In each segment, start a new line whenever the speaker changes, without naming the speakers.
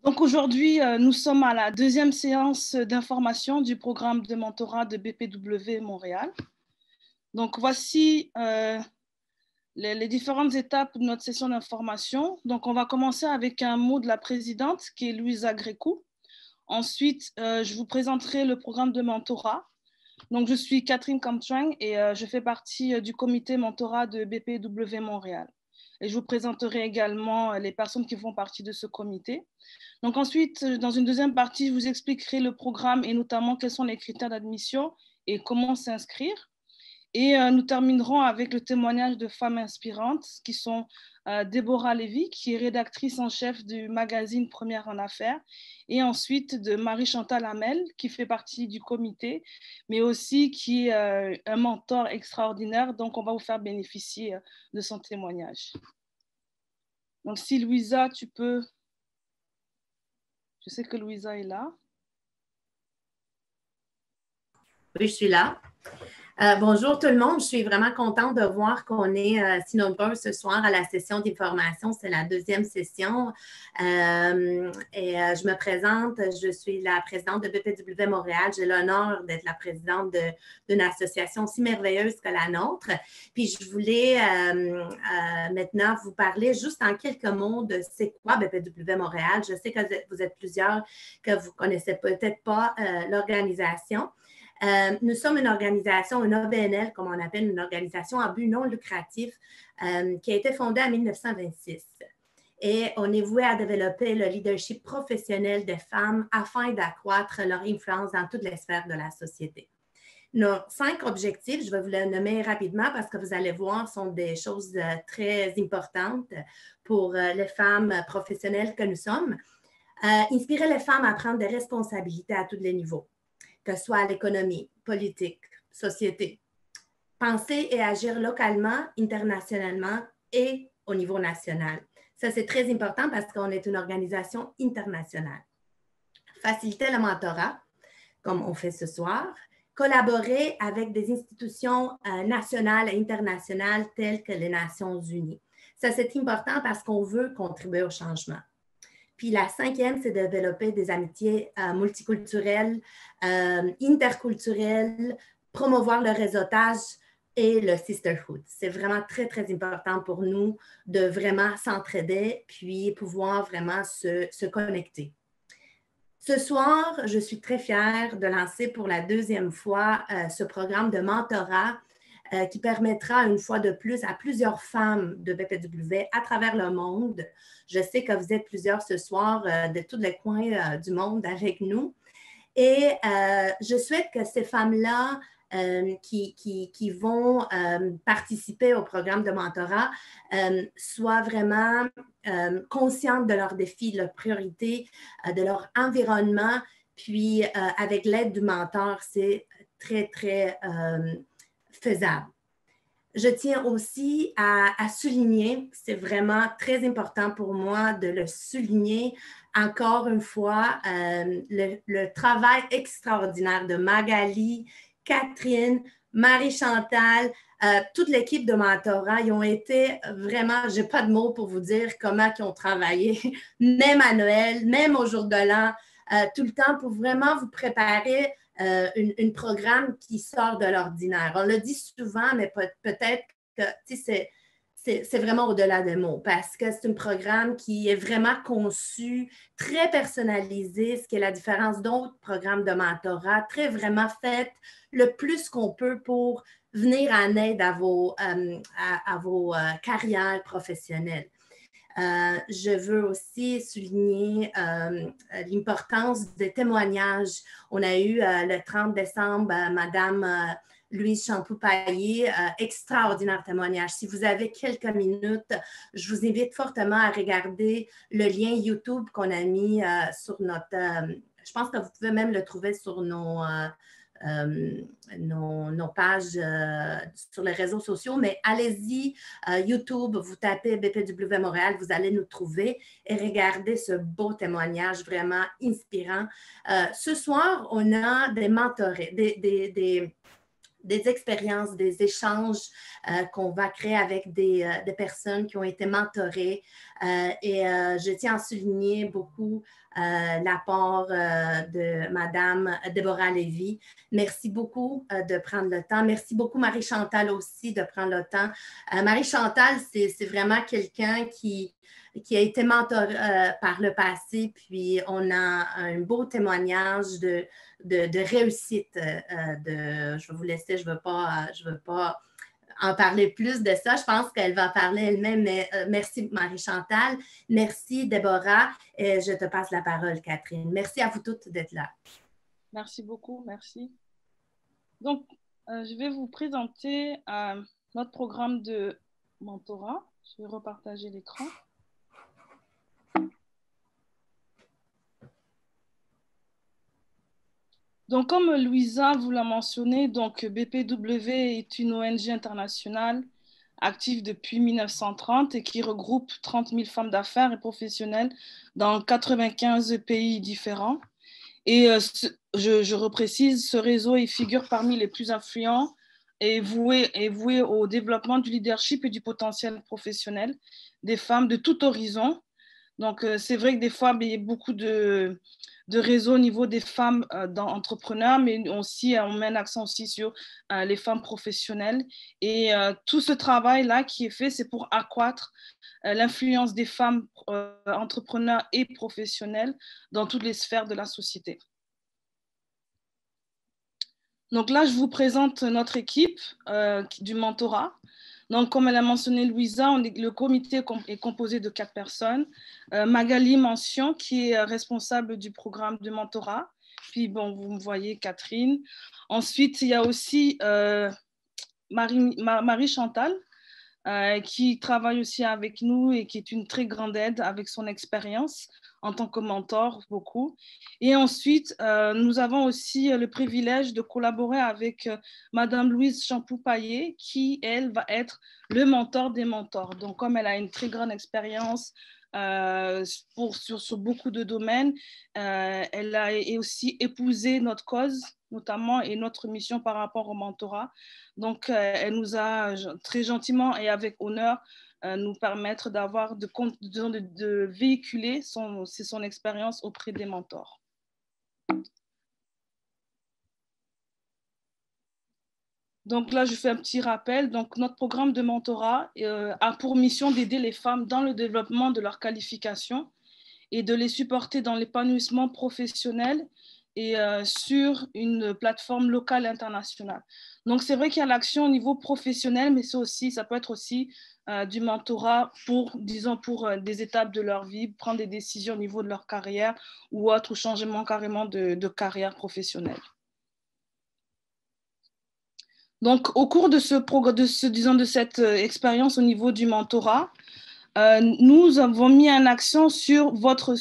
Donc aujourd'hui, nous sommes à la deuxième séance d'information du programme de mentorat de BPW Montréal. Donc voici les différentes étapes de notre session d'information. Donc on va commencer avec un mot de la présidente qui est Louisa Grécou. Ensuite, je vous présenterai le programme de mentorat. Donc je suis Catherine Kamtrang et je fais partie du comité mentorat de BPW Montréal. Et je vous présenterai également les personnes qui font partie de ce comité. Donc ensuite, dans une deuxième partie, je vous expliquerai le programme et notamment quels sont les critères d'admission et comment s'inscrire. Et nous terminerons avec le témoignage de femmes inspirantes qui sont Déborah Lévy, qui est rédactrice en chef du magazine Première en Affaires, et ensuite de Marie-Chantal Hamel, qui fait partie du comité, mais aussi qui est un mentor extraordinaire. Donc, on va vous faire bénéficier de son témoignage. Donc, si Louisa, tu peux... Je sais que Louisa est là.
Oui, je suis là. Bonjour tout le monde. Je suis vraiment contente de voir qu'on est si nombreux ce soir à la session d'information. C'est la deuxième session. Je me présente. Je suis la présidente de BPW Montréal. J'ai l'honneur d'être la présidente d'une association aussi merveilleuse que la nôtre. Puis je voulais maintenant vous parler juste en quelques mots de c'est quoi BPW Montréal. Je sais que vous êtes plusieurs que vous ne connaissez peut-être pas l'organisation. Nous sommes une organisation, une OBNL, comme on appelle, une organisation à but non lucratif qui a été fondée en 1926. Et on est voué à développer le leadership professionnel des femmes afin d'accroître leur influence dans toutes les sphères de la société. Nos 5 objectifs, je vais vous les nommer rapidement parce que vous allez voir, sont des choses très importantes pour les femmes professionnelles que nous sommes. Inspirer les femmes à prendre des responsabilités à tous les niveaux, que ce soit à l'économie, politique, société. Penser et agir localement, internationalement et au niveau national. Ça, c'est très important parce qu'on est une organisation internationale. Faciliter le mentorat, comme on fait ce soir. Collaborer avec des institutions nationales et internationales telles que les Nations unies. Ça, c'est important parce qu'on veut contribuer au changement. Puis la 5e, c'est de développer des amitiés multiculturelles, interculturelles, promouvoir le réseautage et le sisterhood. C'est vraiment très, très important pour nous de vraiment s'entraider puis pouvoir vraiment se connecter. Ce soir, je suis très fière de lancer pour la 2e fois ce programme de mentorat qui permettra une fois de plus à plusieurs femmes de BPW à travers le monde. Je sais que vous êtes plusieurs ce soir de tous les coins du monde avec nous. Et je souhaite que ces femmes-là qui vont participer au programme de mentorat soient vraiment conscientes de leurs défis, de leurs priorités, de leur environnement. Puis, avec l'aide du mentor, c'est très, très faisable. Je tiens aussi à souligner, c'est vraiment très important pour moi de le souligner encore une fois, le travail extraordinaire de Magali, Catherine, Marie-Chantal, toute l'équipe de mentorat. Ils ont été vraiment, je n'ai pas de mots pour vous dire comment ils ont travaillé, même à Noël, même au jour de l'an, tout le temps pour vraiment vous préparer un programme qui sort de l'ordinaire. On le dit souvent, mais peut-être que c'est vraiment au-delà des mots parce que c'est un programme qui est vraiment conçu, très personnalisé, ce qui est la différence d'autres programmes de mentorat, très vraiment fait le plus qu'on peut pour venir en aide à vos carrières professionnelles. Je veux aussi souligner l'importance des témoignages. On a eu le 30 décembre, Madame Louise Champou-Paillé, extraordinaire témoignage. Si vous avez quelques minutes, je vous invite fortement à regarder le lien YouTube qu'on a mis sur notre... je pense que vous pouvez même le trouver sur nos pages sur les réseaux sociaux, mais allez-y, YouTube, vous tapez BPW Montréal, vous allez nous trouver et regardez ce beau témoignage vraiment inspirant. Ce soir, on a des mentorés, des expériences, des échanges qu'on va créer avec des personnes qui ont été mentorées. Je tiens à souligner beaucoup l'apport de Madame Déborah Lévy. Merci beaucoup de prendre le temps. Merci beaucoup Marie-Chantal aussi de prendre le temps. Marie-Chantal, c'est vraiment quelqu'un qui a été mentor par le passé, puis on a un beau témoignage de réussite. Je vais vous laisser, je ne veux pas en parler plus de ça. Je pense qu'elle va parler elle-même, mais merci Marie-Chantal. Merci Déborah. Je te passe la parole, Catherine. Merci à vous toutes d'être là.
Merci beaucoup, merci. Donc, je vais vous présenter notre programme de mentorat. Je vais repartager l'écran. Donc, comme Louisa vous l'a mentionné, donc BPW est une ONG internationale active depuis 1930 et qui regroupe 30 000 femmes d'affaires et professionnelles dans 95 pays différents. Et je reprécise, ce réseau il figure parmi les plus influents et voué au développement du leadership et du potentiel professionnel des femmes de tout horizon. Donc, c'est vrai que des fois, il y a beaucoup de réseaux au niveau des femmes entrepreneurs, mais aussi, on met l'accent aussi sur les femmes professionnelles. Et tout ce travail-là qui est fait, c'est pour accroître l'influence des femmes entrepreneurs et professionnelles dans toutes les sphères de la société. Donc là, je vous présente notre équipe du mentorat. Donc, comme elle a mentionné Louisa, le comité est composé de 4 personnes. Magali Mention, qui est responsable du programme de mentorat. Puis, bon, vous me voyez, Catherine. Ensuite, il y a aussi Marie-Chantal, qui travaille aussi avec nous et qui est une très grande aide avec son expérience en tant que mentor, beaucoup. Et ensuite, nous avons aussi le privilège de collaborer avec Madame Louise Champou-Paillet, qui, elle, va être le mentor des mentors. Donc, comme elle a une très grande expérience sur beaucoup de domaines, elle a aussi épousé notre cause, notamment, et notre mission par rapport au mentorat. Donc, elle nous a très gentiment et avec honneur nous permettre de véhiculer son expérience auprès des mentors. Donc là, je fais un petit rappel. Donc, notre programme de mentorat a pour mission d'aider les femmes dans le développement de leur qualification et de les supporter dans l'épanouissement professionnel et sur une plateforme locale et internationale. Donc, c'est vrai qu'il y a l'action au niveau professionnel, mais ça peut être aussi du mentorat pour des étapes de leur vie, prendre des décisions au niveau de leur carrière ou autre, ou changement carrément de carrière professionnelle. Donc, au cours de cette expérience au niveau du mentorat, nous avons mis un accent sur votre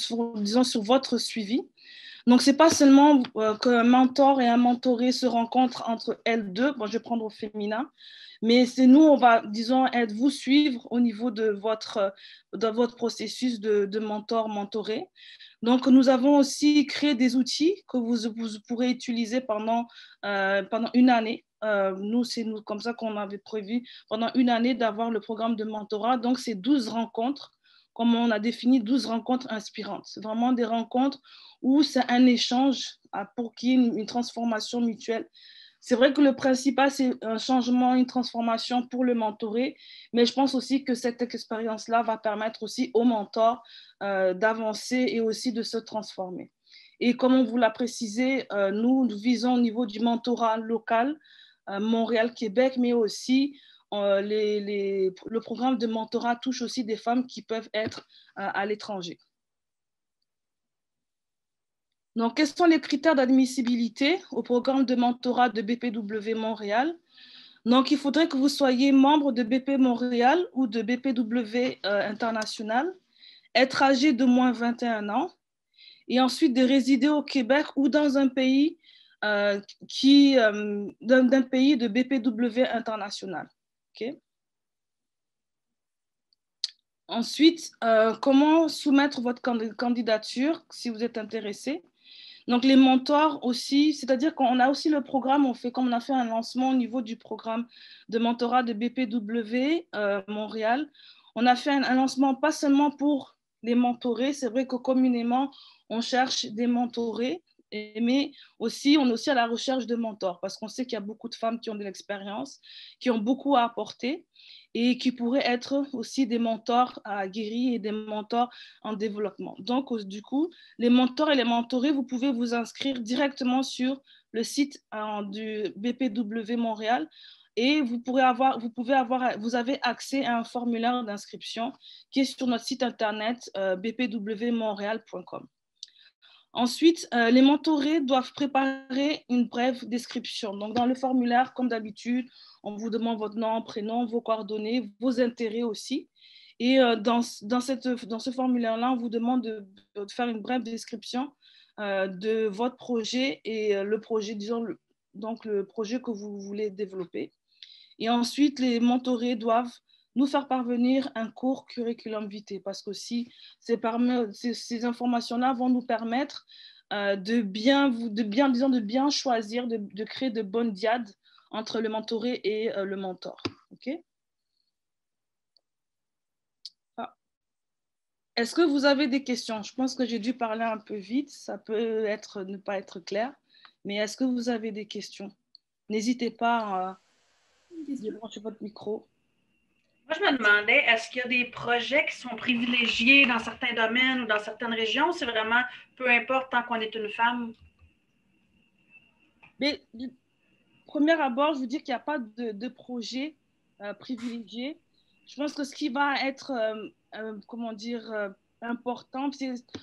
suivi. Donc, ce n'est pas seulement qu'un mentor et un mentoré se rencontrent entre elles deux. Bon, je vais prendre au féminin. Mais c'est nous, on va, vous suivre au niveau de votre processus de mentor-mentoré. Donc, nous avons aussi créé des outils que vous pourrez utiliser pendant une année. C'est comme ça qu'on avait prévu pendant une année d'avoir le programme de mentorat. Donc, c'est 12 rencontres, comme on a défini 12 rencontres inspirantes. C'est vraiment des rencontres où c'est un échange pour qu'il y ait une transformation mutuelle. C'est vrai que le principal, c'est un changement, une transformation pour le mentoré, mais je pense aussi que cette expérience-là va permettre aussi au mentor d'avancer et aussi de se transformer. Et comme on vous l'a précisé, nous visons au niveau du mentorat local, Montréal-Québec, mais aussi le programme de mentorat touche aussi des femmes qui peuvent être à l'étranger. Donc, quels sont les critères d'admissibilité au programme de mentorat de BPW Montréal? Donc, il faudrait que vous soyez membre de BP Montréal ou de BPW International, être âgé de moins 21 ans et ensuite de résider au Québec ou dans un pays d'un pays de BPW International. Okay? Ensuite, comment soumettre votre candidature si vous êtes intéressé? Donc, les mentors aussi, c'est-à-dire qu'on a aussi le programme, comme on a fait un lancement au niveau du programme de mentorat de BPW Montréal, on a fait un lancement pas seulement pour les mentorés. C'est vrai que communément, on cherche des mentorés, mais aussi, on est aussi à la recherche de mentors parce qu'on sait qu'il y a beaucoup de femmes qui ont de l'expérience, qui ont beaucoup à apporter et qui pourraient être aussi des mentors aguerris et des mentors en développement. Donc, du coup, les mentors et les mentorés, vous pouvez vous inscrire directement sur le site du BPW Montréal et vous avez accès à un formulaire d'inscription qui est sur notre site internet bpwmontréal.com. Ensuite, les mentorés doivent préparer une brève description. Donc, dans le formulaire, comme d'habitude, on vous demande votre nom, prénom, vos coordonnées, vos intérêts aussi. Et dans ce formulaire-là, on vous demande de faire une brève description de votre projet et le projet, donc le projet que vous voulez développer. Et ensuite, les mentorés doivent nous faire parvenir un court curriculum vitae parce que si ces informations-là vont nous permettre de bien choisir, de créer de bonnes diades entre le mentoré et le mentor. Okay? Est-ce que vous avez des questions? Je pense que j'ai dû parler un peu vite, ça peut ne pas être clair, mais est-ce que vous avez des questions? N'hésitez pas à débrancher votre micro.
Moi, je me demandais, est-ce qu'il y a des projets qui sont privilégiés dans certains domaines ou dans certaines régions? C'est vraiment peu importe tant qu'on est une femme?
Mais du premier abord, je vous dis qu'il n'y a pas de projet privilégié. Je pense que ce qui va être, important,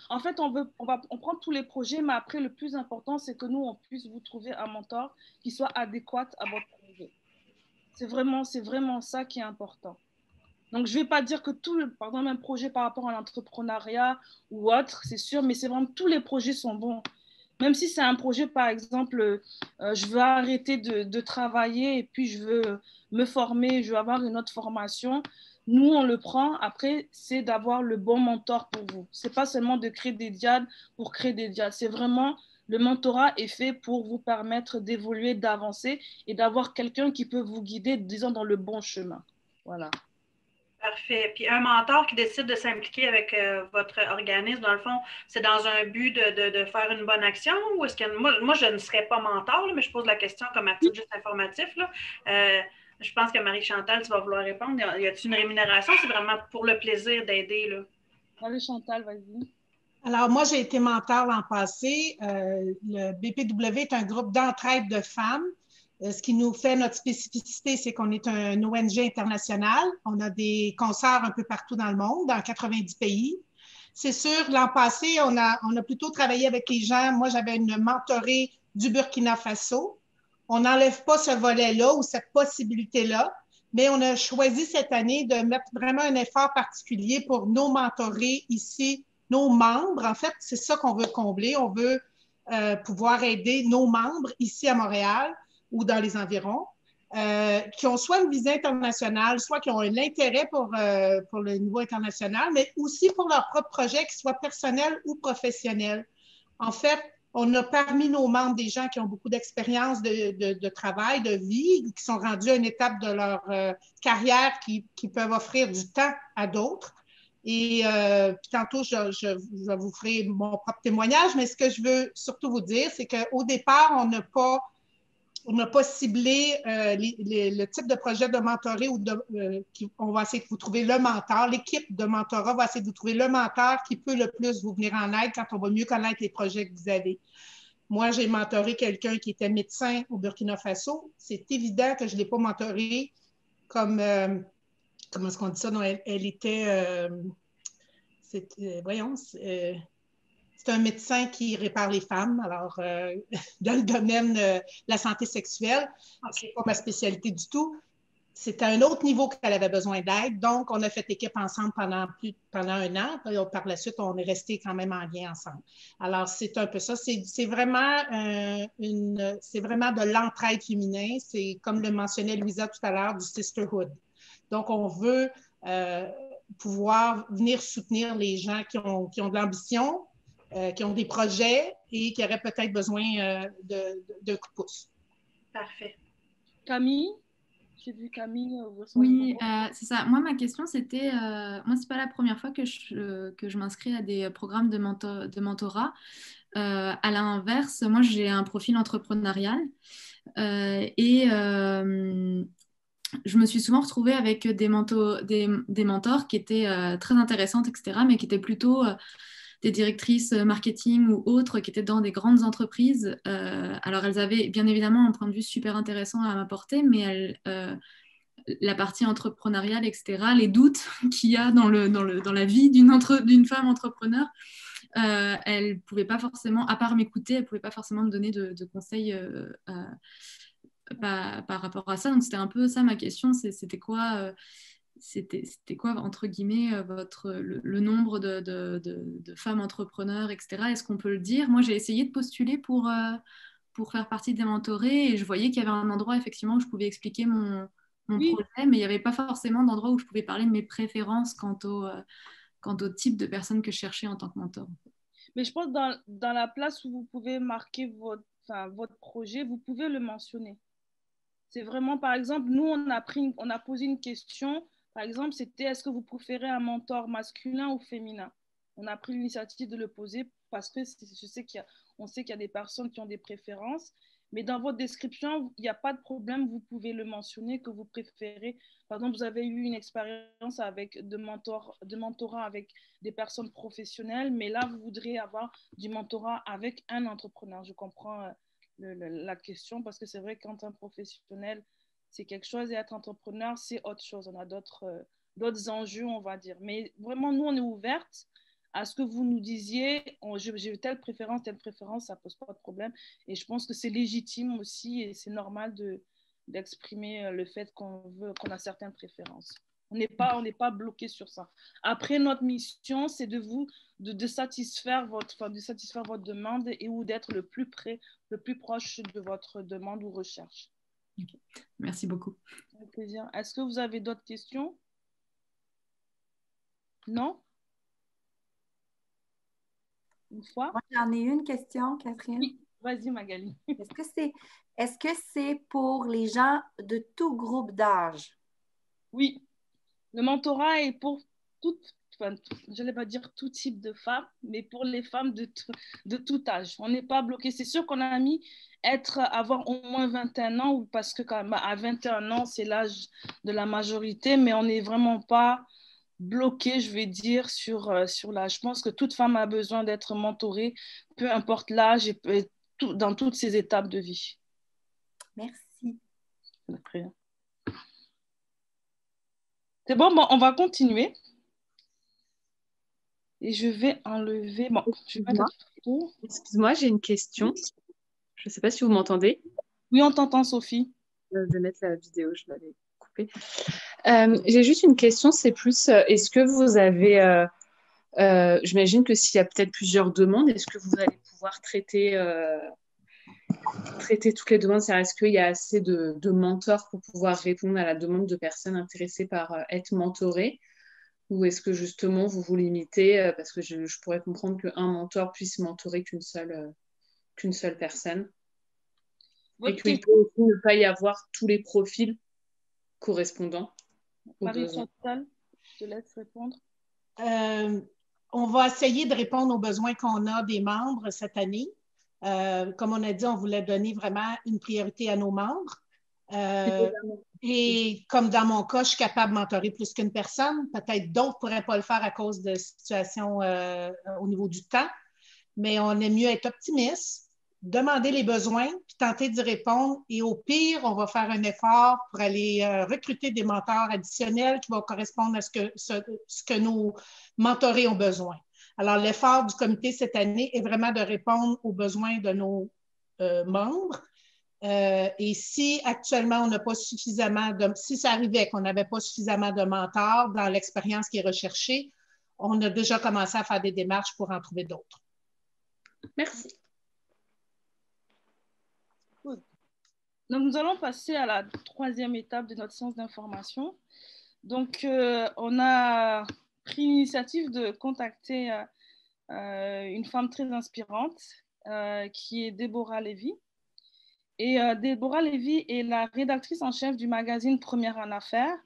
en fait, on prend tous les projets, mais après, le plus important, c'est que nous, on puisse vous trouver un mentor qui soit adéquat à votre projet. C'est vraiment ça qui est important. Donc, je ne vais pas dire que par exemple, un projet par rapport à l'entrepreneuriat ou autre, c'est sûr, mais c'est vraiment tous les projets sont bons. Même si c'est un projet, par exemple, je veux arrêter de travailler et puis je veux me former, je veux avoir une autre formation, nous, on le prend. Après, c'est d'avoir le bon mentor pour vous. Ce n'est pas seulement de créer des diades pour créer des diades. C'est vraiment, le mentorat est fait pour vous permettre d'évoluer, d'avancer et d'avoir quelqu'un qui peut vous guider, disons, dans le bon chemin. Voilà.
Parfait. Puis un mentor qui décide de s'impliquer avec votre organisme, dans le fond, c'est dans un but de faire une bonne action ou est-ce que moi je ne serais pas mentor, là, mais je pose la question comme à titre juste informatif. Là. Je pense que Marie-Chantal, tu vas vouloir répondre. Y a-t-il une rémunération? C'est vraiment pour le plaisir d'aider, là.
Marie-Chantal, vas-y.
Alors, moi, j'ai été mentor l'an passé. Le BPW est un groupe d'entraide de femmes. Ce qui nous fait notre spécificité, c'est qu'on est un ONG international. On a des concerts un peu partout dans le monde, dans 90 pays. C'est sûr, l'an passé, on a plutôt travaillé avec les gens. Moi, j'avais une mentorée du Burkina Faso. On n'enlève pas ce volet-là ou cette possibilité-là, mais on a choisi cette année de mettre vraiment un effort particulier pour nos mentorés ici, nos membres. En fait, c'est ça qu'on veut combler. On veut pouvoir aider nos membres ici à Montréal ou dans les environs, qui ont soit une visée internationale, soit qui ont un intérêt pour le niveau international, mais aussi pour leur propre projet, qu'il soit personnel ou professionnel. En fait, on a parmi nos membres des gens qui ont beaucoup d'expérience de travail, de vie, qui sont rendus à une étape de leur carrière qui peuvent offrir du temps à d'autres. Et puis tantôt, je vous ferai mon propre témoignage, mais ce que je veux surtout vous dire, c'est qu'au départ, on n'a pas ciblé le type de projet de mentorat on va essayer de vous trouver le mentor. L'équipe de mentorat va essayer de vous trouver le mentor qui peut le plus vous venir en aide quand on va mieux connaître les projets que vous avez. Moi, j'ai mentoré quelqu'un qui était médecin au Burkina Faso. C'est évident que je ne l'ai pas mentoré comme, comment est-ce qu'on dit ça? Non, elle était, c'est un médecin qui répare les femmes, alors dans le domaine de la santé sexuelle. Ce n'est pas ma spécialité du tout. C'était à un autre niveau qu'elle avait besoin d'aide. Donc, on a fait équipe ensemble pendant un an. Et par la suite, on est resté quand même en lien ensemble. Alors, c'est un peu ça. C'est vraiment de l'entraide féminin. C'est, comme le mentionnait Louisa tout à l'heure, du sisterhood. Donc, on veut pouvoir venir soutenir les gens qui ont de l'ambition, qui ont des projets et qui auraient peut-être besoin de coup de pouce.
Parfait.
Camille, j'ai vu Camille ouvrir son
Oui,
micro.
c'est ça. Moi, ma question, c'était, moi, c'est pas la première fois que je m'inscris à des programmes de mentorat. À l'inverse, moi, j'ai un profil entrepreneurial et je me suis souvent retrouvée avec des mentors qui étaient très intéressantes, etc., mais qui étaient plutôt des directrices marketing ou autres qui étaient dans des grandes entreprises. Alors, elles avaient bien évidemment un point de vue super intéressant à m'apporter, mais la partie entrepreneuriale, etc., les doutes qu'il y a dans la vie d'une femme entrepreneur, elle ne pouvait pas forcément, à part m'écouter, elle ne pouvait pas forcément me donner de conseils par rapport à ça. Donc, c'était un peu ça ma question, c'était quoi entre guillemets, le nombre de femmes entrepreneurs, etc. Est-ce qu'on peut le dire? Moi, j'ai essayé de postuler pour faire partie des mentorés et je voyais qu'il y avait un endroit, effectivement, où je pouvais expliquer mon
Oui,
projet, mais il n'y avait pas forcément d'endroit où je pouvais parler de mes préférences quant au type de personne que je cherchais en tant que mentor.
mais je pense que dans la place où vous pouvez marquer votre projet, vous pouvez le mentionner. C'est vraiment, par exemple, nous, on a posé une question. Par exemple, c'était est-ce que vous préférez un mentor masculin ou féminin? On a pris l'initiative de le poser parce que on sait qu'il y a des personnes qui ont des préférences. Mais dans votre description, il n'y a pas de problème. Vous pouvez le mentionner que vous préférez. Par exemple, vous avez eu une expérience de mentorat avec des personnes professionnelles, mais là, vous voudriez avoir du mentorat avec un entrepreneur. Je comprends la question parce que c'est vrai qu'en tant que professionnel, c'est quelque chose et être entrepreneur, c'est autre chose. On a d'autres enjeux, on va dire. Mais vraiment, nous, on est ouverte à ce que vous nous disiez. J'ai telle préférence, ça pose pas de problème. Et je pense que c'est légitime aussi et c'est normal d'exprimer le fait qu'on a certaines préférences. On n'est pas bloqué sur ça. Après, notre mission, c'est de satisfaire votre demande et ou d'être le plus proche de votre demande ou recherche.
Okay. Merci beaucoup.
Avec plaisir. Est-ce que vous avez d'autres questions? Non? Une fois?
Moi, j'en ai une question, Catherine.
Oui, vas-y, Magali.
Est-ce que c'est pour les gens de tout groupe d'âge?
Oui. Le mentorat est pour je n'allais pas dire tout type de femmes, mais pour les femmes de tout âge. On n'est pas bloqué. C'est sûr qu'on a mis avoir au moins 21 ans, parce que quand même, à 21 ans, c'est l'âge de la majorité, mais on n'est vraiment pas bloqué, je vais dire, sur l'âge. Je pense que toute femme a besoin d'être mentorée, peu importe l'âge et dans toutes ses étapes de vie.
Merci.
C'est bon, on va continuer. Et je vais enlever... Bon, je vais mettre...
Excuse-moi, j'ai une question. Je ne sais pas si vous m'entendez.
Oui, on t'entend, Sophie.
Je vais mettre la vidéo, je l'avais coupée. J'ai juste une question, c'est plus, est-ce que vous avez... j'imagine que s'il y a peut-être plusieurs demandes, est-ce que vous allez pouvoir traiter toutes les demandes? Est-ce qu'il y a assez de mentors pour pouvoir répondre à la demande de personnes intéressées par être mentorées? Ou est-ce que justement vous vous limitez, parce que je pourrais comprendre qu'un mentor puisse mentorer qu'une seule personne et qu'il peut aussi ne pas y avoir tous les profils correspondants aux besoins.
Marie-Chantal, je te laisse répondre.
On va essayer de répondre aux besoins qu'on a des membres cette année. Comme on a dit, on voulait donner vraiment une priorité à nos membres. Et comme dans mon cas, je suis capable de mentorer plus qu'une personne. Peut-être d'autres ne pourraient pas le faire à cause de situations au niveau du temps. Mais on aime mieux être optimiste, demander les besoins, puis tenter d'y répondre. Et au pire, on va faire un effort pour aller recruter des mentors additionnels qui vont correspondre à ce que nos mentorés ont besoin. Alors, l'effort du comité cette année est vraiment de répondre aux besoins de nos membres. Et si actuellement on n'a pas suffisamment si ça arrivait qu'on n'avait pas suffisamment de mentors dans l'expérience qui est recherchée, on a déjà commencé à faire des démarches pour en trouver d'autres.
Merci.
Good. Donc, nous allons passer à la troisième étape de notre séance d'information. Donc, on a pris l'initiative de contacter une femme très inspirante qui est Déborah Lévy. Et Déborah Lévy est la rédactrice en chef du magazine Première en Affaires.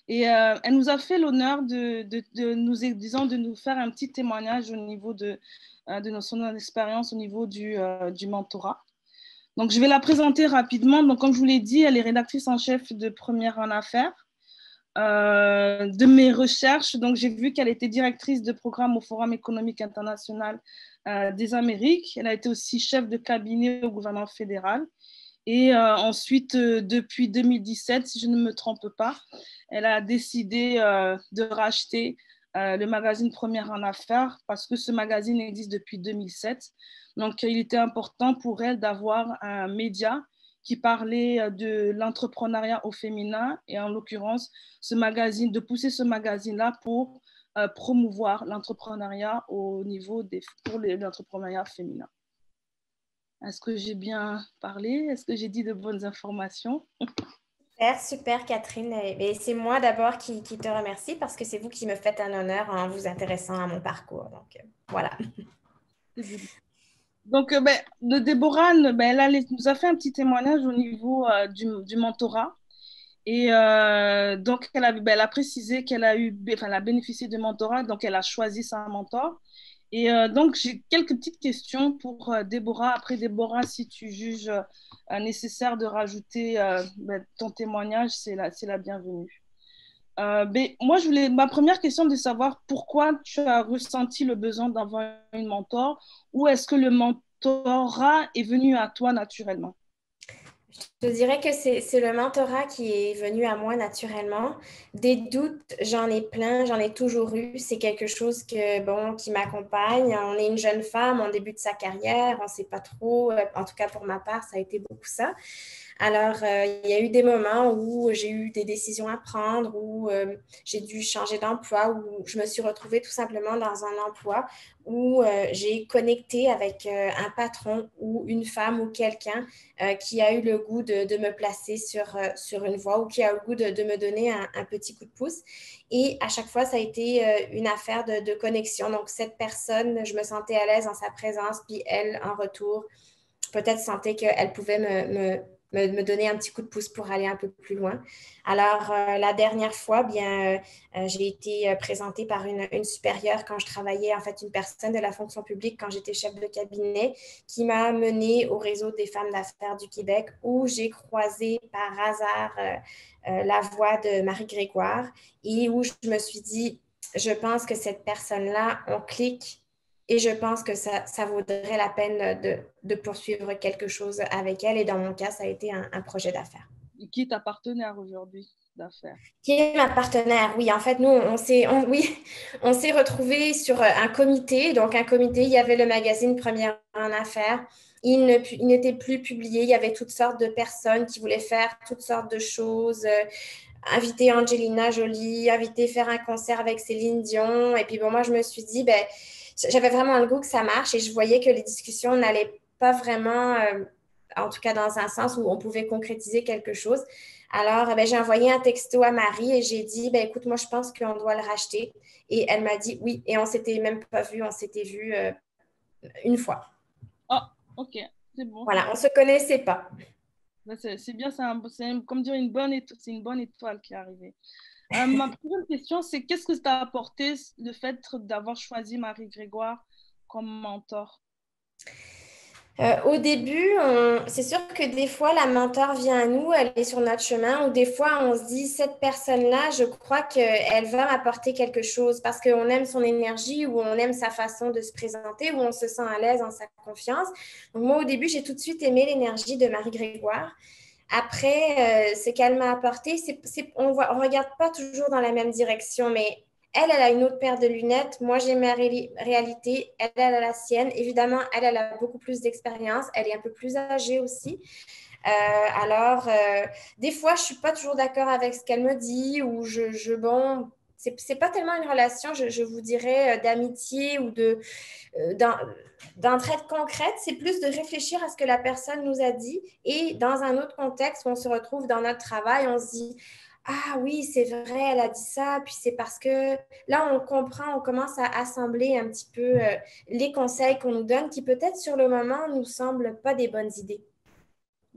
Et elle nous a fait l'honneur de nous faire un petit témoignage au niveau de son expérience au niveau du mentorat. Donc, je vais la présenter rapidement. Donc, comme je vous l'ai dit, elle est rédactrice en chef de Première en Affaires. De mes recherches, donc j'ai vu qu'elle était directrice de programme au Forum économique international des Amériques. Elle a été aussi chef de cabinet au gouvernement fédéral. Et ensuite, depuis 2017, si je ne me trompe pas, elle a décidé de racheter le magazine Première en Affaires parce que ce magazine existe depuis 2007. Donc, il était important pour elle d'avoir un média qui parlait de l'entrepreneuriat au féminin et en l'occurrence, de pousser ce magazine-là pour promouvoir l'entrepreneuriat au niveau pour l'entrepreneuriat féminin. Est-ce que j'ai bien parlé? Est-ce que j'ai dit de bonnes informations?
Super, super Catherine. Et c'est moi d'abord qui te remercie parce que c'est vous qui me faites un honneur en vous intéressant à mon parcours. Donc, voilà.
Donc, de Déborah, elle nous a fait un petit témoignage au niveau du mentorat. Et donc, elle a précisé qu'elle a bénéficié de mentorat, donc elle a choisi sa mentor. Et donc, j'ai quelques petites questions pour Déborah. Après, Déborah, si tu juges nécessaire de rajouter ton témoignage, c'est la bienvenue. Moi, ma première question est de savoir pourquoi tu as ressenti le besoin d'avoir une mentor ou est-ce que le mentorat est venu à toi naturellement?
Je dirais que c'est le mentorat qui est venu à moi naturellement. Des doutes, j'en ai plein, j'en ai toujours eu. C'est quelque chose qui m'accompagne. On est une jeune femme en début de sa carrière, on ne sait pas trop. En tout cas, pour ma part, ça a été beaucoup ça. Alors, il y a eu des moments où j'ai eu des décisions à prendre, où j'ai dû changer d'emploi, où je me suis retrouvée tout simplement dans un emploi où j'ai connecté avec un patron ou une femme ou quelqu'un qui a eu le goût de me placer sur une voie ou qui a eu le goût de me donner un petit coup de pouce. Et à chaque fois, ça a été une affaire de connexion. Donc, cette personne, je me sentais à l'aise en sa présence, puis elle, en retour, peut-être sentait qu'elle pouvait me donner un petit coup de pouce pour aller un peu plus loin. Alors, la dernière fois, j'ai été présentée par une supérieure quand je travaillais, en fait, une personne de la fonction publique quand j'étais chef de cabinet qui m'a menée au réseau des femmes d'affaires du Québec où j'ai croisé par hasard la voix de Marie Grégoire et où je me suis dit, je pense que cette personne-là, on clique. Et je pense que ça vaudrait la peine de poursuivre quelque chose avec elle. Et dans mon cas, ça a été un projet d'affaires.
Et qui est ta partenaire aujourd'hui d'affaires? Qui
est ma partenaire? Oui, en fait, nous, on s'est retrouvés sur un comité. Donc, un comité, il y avait le magazine Première en Affaires. Il n'était plus publié. Il y avait toutes sortes de personnes qui voulaient faire toutes sortes de choses. Inviter Angelina Jolie, inviter faire un concert avec Céline Dion. Et puis, moi, je me suis dit, j'avais vraiment le goût que ça marche et je voyais que les discussions n'allaient pas vraiment, en tout cas dans un sens où on pouvait concrétiser quelque chose. Alors, j'ai envoyé un texto à Marie et j'ai dit, écoute, moi, je pense qu'on doit le racheter. Et elle m'a dit oui. Et on ne s'était même pas vu, on s'était vu une fois.
Oh, ok, c'est bon.
Voilà, on ne se connaissait pas.
C'est bien, comme dire, c'est une bonne étoile qui est arrivée. Ma première question, c'est qu'est-ce que ça t'a apporté le fait d'avoir choisi Marie Grégoire comme mentor?
Au début, c'est sûr que des fois, la mentor vient à nous, elle est sur notre chemin, ou des fois, on se dit, cette personne-là, je crois qu'elle va m'apporter quelque chose parce qu'on aime son énergie ou on aime sa façon de se présenter ou on se sent à l'aise en sa confiance. Donc, moi, au début, j'ai tout de suite aimé l'énergie de Marie Grégoire. Après, ce qu'elle m'a apporté, on ne regarde pas toujours dans la même direction, mais elle a une autre paire de lunettes. Moi, j'ai ma réalité. Elle a la sienne. Évidemment, elle a beaucoup plus d'expérience. Elle est un peu plus âgée aussi. Des fois, je ne suis pas toujours d'accord avec ce qu'elle me dit ou c'est pas tellement une relation, je vous dirais, d'amitié ou d'entraide concrète. C'est plus de réfléchir à ce que la personne nous a dit et dans un autre contexte où on se retrouve dans notre travail, on se dit ah oui, c'est vrai, elle a dit ça, puis c'est parce que là, on comprend, on commence à assembler un petit peu les conseils qu'on nous donne qui peut-être sur le moment nous semblent pas des bonnes idées.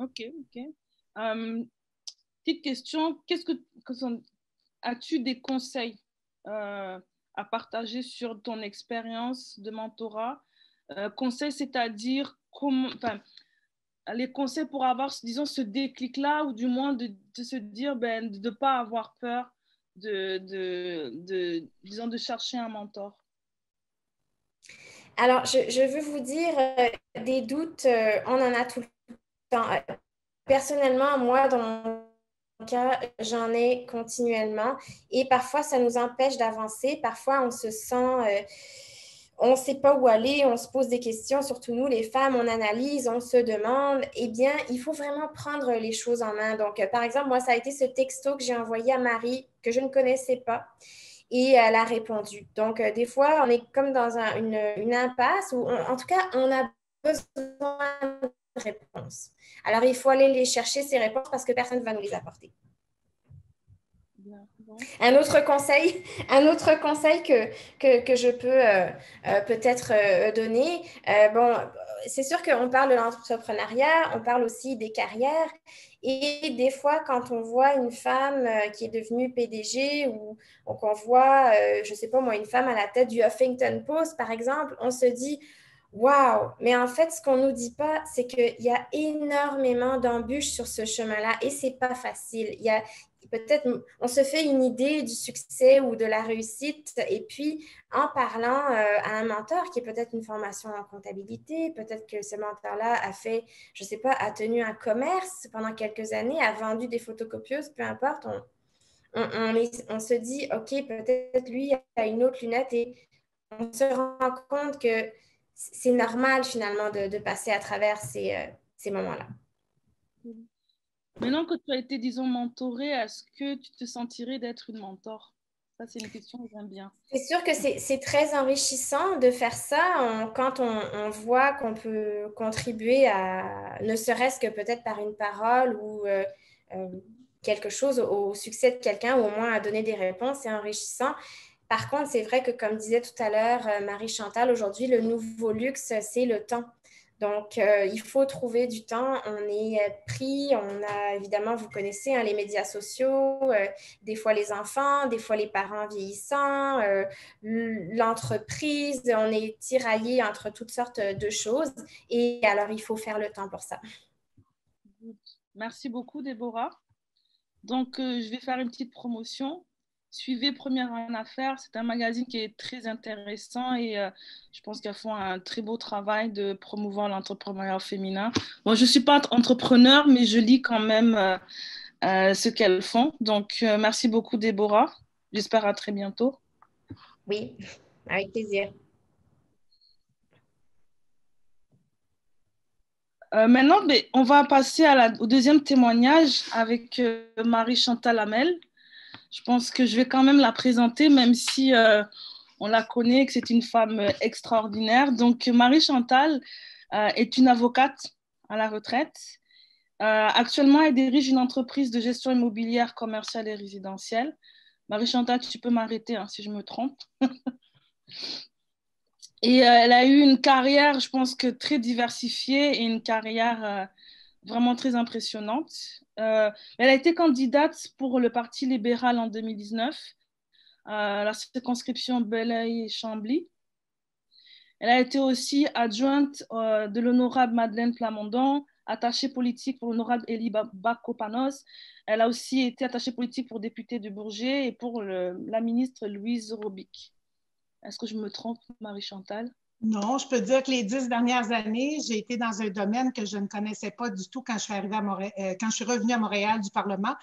OK, OK. Petite question, as-tu des conseils à partager sur ton expérience de mentorat? Conseils, c'est-à-dire les conseils pour avoir, disons, ce déclic-là, ou du moins de se dire, de ne pas avoir peur disons, de chercher un mentor.
Alors, je veux vous dire, des doutes, on en a tout le temps. Personnellement, moi, dans mon cas, j'en ai continuellement et parfois, ça nous empêche d'avancer. Parfois, on se sent, on ne sait pas où aller, on se pose des questions, surtout nous, les femmes, on analyse, on se demande. Eh bien, il faut vraiment prendre les choses en main. Donc, par exemple, moi, ça a été ce texto que j'ai envoyé à Marie, que je ne connaissais pas. Et elle a répondu. Donc, des fois, on est comme dans une impasse où, en tout cas, on a besoin de réponses. Alors, il faut aller les chercher, ces réponses, parce que personne ne va nous les apporter. Un autre conseil que je peux peut-être donner, bon, c'est sûr qu'on parle de l'entrepreneuriat, on parle aussi des carrières. Et des fois, quand on voit une femme qui est devenue PDG ou qu'on voit, je ne sais pas moi, une femme à la tête du Huffington Post, par exemple, on se dit « Wow !» Mais en fait, ce qu'on ne nous dit pas, c'est qu'il y a énormément d'embûches sur ce chemin-là et ce n'est pas facile. Il y a peut-être, on se fait une idée du succès ou de la réussite et puis en parlant à un mentor qui est peut-être une formation en comptabilité, peut-être que ce mentor-là a fait, je ne sais pas, a tenu un commerce pendant quelques années, a vendu des photocopieuses, peu importe, on se dit, OK, peut-être lui a une autre lunette et on se rend compte que c'est normal finalement de passer à travers ces moments-là.
Maintenant que tu as été, disons, mentorée, est-ce que tu te sentirais d'être une mentor? Ça, c'est une question que j'aime bien.
C'est sûr que c'est très enrichissant de faire ça quand on voit qu'on peut contribuer à, ne serait-ce que peut-être par une parole ou quelque chose au succès de quelqu'un ou au moins à donner des réponses, c'est enrichissant. Par contre, c'est vrai que comme disait tout à l'heure Marie-Chantal, aujourd'hui, le nouveau luxe, c'est le temps. Donc, il faut trouver du temps. On est pris, on a évidemment, vous connaissez les médias sociaux, des fois les enfants, des fois les parents vieillissants, l'entreprise, on est tiraillé entre toutes sortes de choses. Et alors, il faut faire le temps pour ça.
Merci beaucoup, Déborah. Donc, je vais faire une petite promotion. Suivez Première en Affaires, c'est un magazine qui est très intéressant et je pense qu'elles font un très beau travail de promouvoir l'entrepreneuriat féminin. Bon, je ne suis pas entrepreneur, mais je lis quand même ce qu'elles font. Donc, merci beaucoup, Déborah. J'espère à très bientôt.
Oui, avec plaisir.
Maintenant, on va passer au deuxième témoignage avec Marie-Chantal Hamel. Je pense que je vais quand même la présenter, même si on la connaît, que c'est une femme extraordinaire. Donc, Marie-Chantal est une avocate à la retraite. Actuellement, elle dirige une entreprise de gestion immobilière, commerciale et résidentielle. Marie-Chantal, tu peux m'arrêter si je me trompe. Et elle a eu une carrière, je pense que très diversifiée et une carrière vraiment très impressionnante. Elle a été candidate pour le Parti libéral en 2019, la circonscription Belleuil-Chambly. Elle a été aussi adjointe de l'honorable Madeleine Plamondon, attachée politique pour l'honorable Élie Bacopanos. Elle a aussi été attachée politique pour député de Bourget et pour la ministre Louise Robic. Est-ce que je me trompe, Marie-Chantal?
Non, je peux dire que les 10 dernières années, j'ai été dans un domaine que je ne connaissais pas du tout quand je suis arrivée à Montréal, quand je suis revenue à Montréal du Parlement,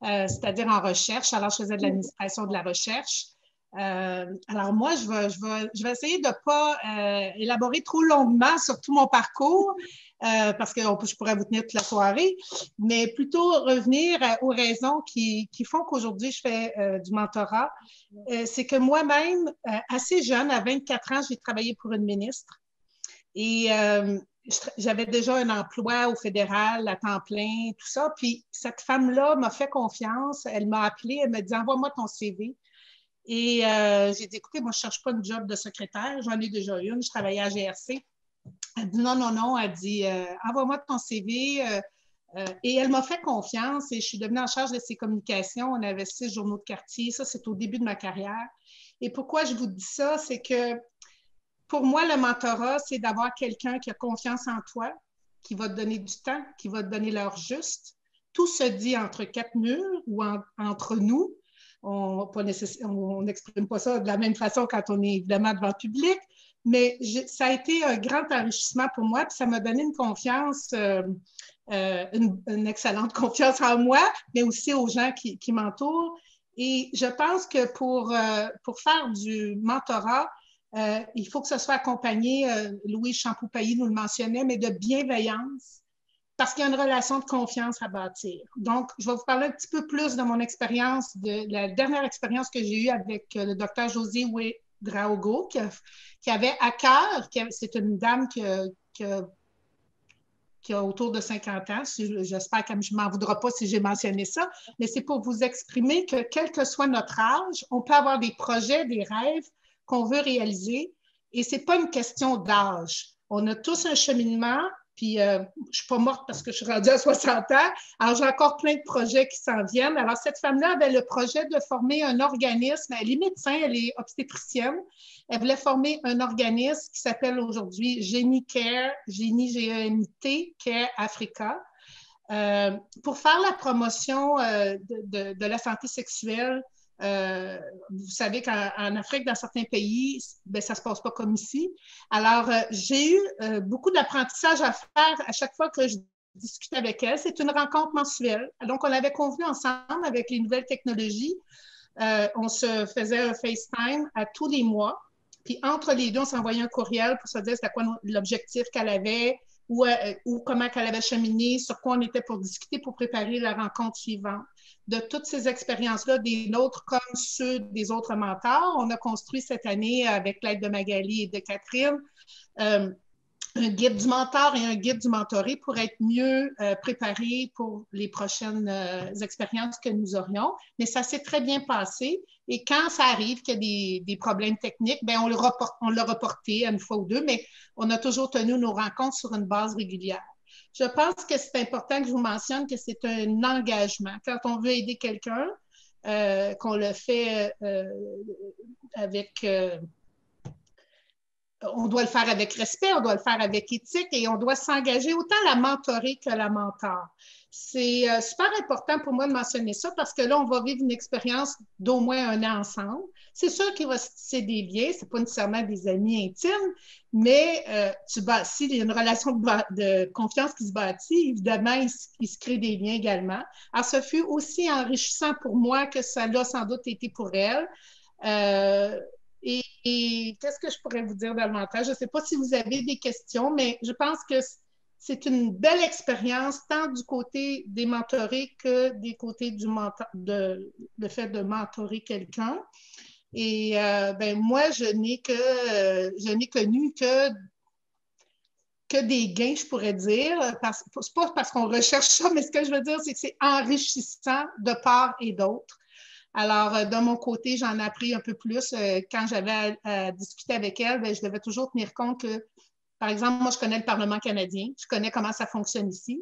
c'est-à-dire en recherche. Alors, je faisais de l'administration de la recherche. Alors, moi, je vais essayer de ne pas élaborer trop longuement sur tout mon parcours parce que je pourrais vous tenir toute la soirée, mais plutôt revenir aux raisons qui font qu'aujourd'hui, je fais du mentorat. C'est que moi-même, assez jeune, à 24 ans, j'ai travaillé pour une ministre et j'avais déjà un emploi au fédéral à temps plein, tout ça. Puis cette femme-là m'a fait confiance, elle m'a appelée, elle m'a dit « Envoie-moi ton CV ». Et j'ai dit, écoutez, moi, je ne cherche pas une job de secrétaire, j'en ai déjà une, je travaillais à GRC. Elle dit non, elle dit, envoie-moi ton CV, Et elle m'a fait confiance et je suis devenue en charge de ses communications. On avait 6 journaux de quartier. Ça, c'est au début de ma carrière. Et pourquoi je vous dis ça? C'est que pour moi, le mentorat, c'est d'avoir quelqu'un qui a confiance en toi, qui va te donner du temps, qui va te donner l'heure juste. Tout se dit entre 4 murs ou entre nous. On n'exprime pas ça de la même façon quand on est évidemment devant le public, mais ça a été un grand enrichissement pour moi, puis ça m'a donné une confiance, une excellente confiance en moi, mais aussi aux gens qui m'entourent. Et je pense que pour faire du mentorat, il faut que ce soit accompagné, Louis Champoupailly nous le mentionnait, mais de bienveillance, parce qu'il y a une relation de confiance à bâtir. Donc, je vais vous parler un petit peu plus de mon expérience, de la dernière expérience que j'ai eue avec le docteur José Ouédraogo, qui avait à cœur, c'est une dame qui a autour de 50 ans. J'espère qu'elle ne m'en voudra pas si j'ai mentionné ça, mais c'est pour vous exprimer que quel que soit notre âge, on peut avoir des projets, des rêves qu'on veut réaliser et ce n'est pas une question d'âge. On a tous un cheminement, puis je ne suis pas morte parce que je suis rendue à 60 ans, alors j'ai encore plein de projets qui s'en viennent. Alors cette femme-là avait le projet de former un organisme, elle est médecin, elle est obstétricienne, elle voulait former un organisme qui s'appelle aujourd'hui Génie Care, Génie G-E-N-I-T, Care Africa, pour faire la promotion de la santé sexuelle. Vous savez qu'en Afrique, dans certains pays, ben, ça ne se passe pas comme ici. Alors, j'ai eu beaucoup d'apprentissage à faire à chaque fois que je discute avec elle. C'est une rencontre mensuelle. Donc, on avait convenu ensemble avec les nouvelles technologies. On se faisait un FaceTime à tous les mois. Puis, entre les deux, on s'envoyait un courriel pour se dire c'était quoi l'objectif qu'elle avait ou comment elle avait cheminé, sur quoi on était pour discuter pour préparer la rencontre suivante. De toutes ces expériences-là, des nôtres comme ceux des autres mentors, on a construit cette année, avec l'aide de Magali et de Catherine, un guide du mentor et un guide du mentoré pour être mieux préparés pour les prochaines expériences que nous aurions. Mais ça s'est très bien passé. Et quand ça arrive qu'il y a des problèmes techniques, bien, on l'a reporté une fois ou deux, mais on a toujours tenu nos rencontres sur une base régulière. Je pense que c'est important que je vous mentionne que c'est un engagement. Quand on veut aider quelqu'un, qu'on le fait avec... on doit le faire avec respect, on doit le faire avec éthique et on doit s'engager autant la mentorée que la mentor. C'est super important pour moi de mentionner ça parce que là, on va vivre une expérience d'au moins 1 an ensemble. C'est sûr qu'il va se tisser des liens, ce n'est pas nécessairement des amis intimes, mais s'il y a une relation de confiance qui se bâtit, évidemment, il se crée des liens également. Alors, ce fut aussi enrichissant pour moi que ça l'a sans doute été pour elle. Et qu'est-ce que je pourrais vous dire davantage? Je ne sais pas si vous avez des questions, mais je pense que c'est une belle expérience, tant du côté des mentorés que des côtés le fait de mentorer quelqu'un. Et ben, moi, je n'ai connu que des gains, je pourrais dire. C'est pas parce qu'on recherche ça, mais ce que je veux dire, c'est que c'est enrichissant de part et d'autre. Alors, de mon côté, j'en ai appris un peu plus. Quand j'avais à discuter avec elle, bien, je devais toujours tenir compte que, par exemple, moi, je connais le Parlement canadien, je connais comment ça fonctionne ici,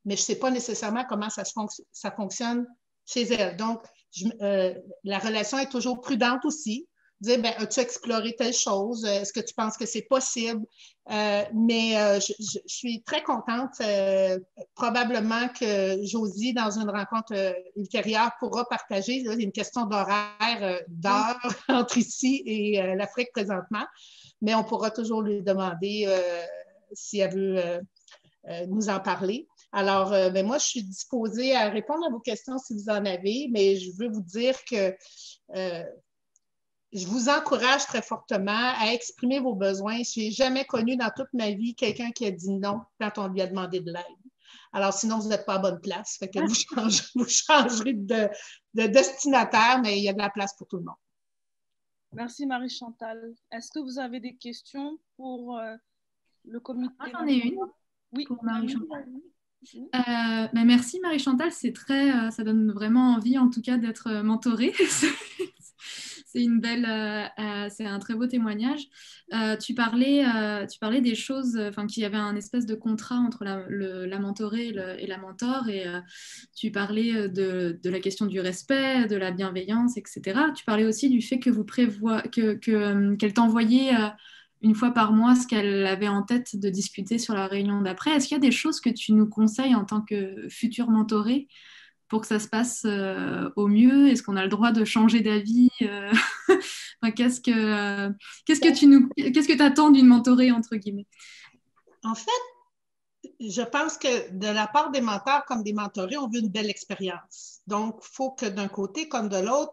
mais je ne sais pas nécessairement comment ça fonctionne chez elle. Donc, la relation est toujours prudente aussi. Dire, ben, as-tu exploré telle chose? Est-ce que tu penses que c'est possible? Mais je suis très contente. Probablement que Josie, dans une rencontre ultérieure, pourra partager. Là, il y a une question d'horaire, d'heure entre ici et l'Afrique présentement. Mais on pourra toujours lui demander si elle veut nous en parler. Alors, ben moi, je suis disposée à répondre à vos questions si vous en avez, mais je veux vous dire que je vous encourage très fortement à exprimer vos besoins. Je n'ai jamais connu dans toute ma vie quelqu'un qui a dit non quand on lui a demandé de l'aide. Alors, sinon, vous n'êtes pas à bonne place. Fait que vous changerez de destinataire, mais il y a de la place pour tout le monde.
Merci Marie-Chantal. Est-ce que vous avez des questions pour le comité?
Moi, j'en ai une.
Oui,
pour Marie-Chantal. Ben merci Marie-Chantal, ça donne vraiment envie en tout cas d'être mentorée. C'est un très beau témoignage. Tu parlais des choses, enfin qu'il y avait un espèce de contrat entre la mentorée et la mentor, et tu parlais de la question du respect, de la bienveillance, etc. Tu parlais aussi du fait que qu'elle t'envoyait une fois par mois ce qu'elle avait en tête de discuter sur la réunion d'après. Est-ce qu'il y a des choses que tu nous conseilles en tant que future mentorée pour que ça se passe au mieux? Est-ce qu'on a le droit de changer d'avis? Enfin, qu'est-ce que tu attends d'une mentorée, entre guillemets?
En fait, je pense que de la part des mentors comme des mentorés, on veut une belle expérience. Donc, il faut que d'un côté comme de l'autre,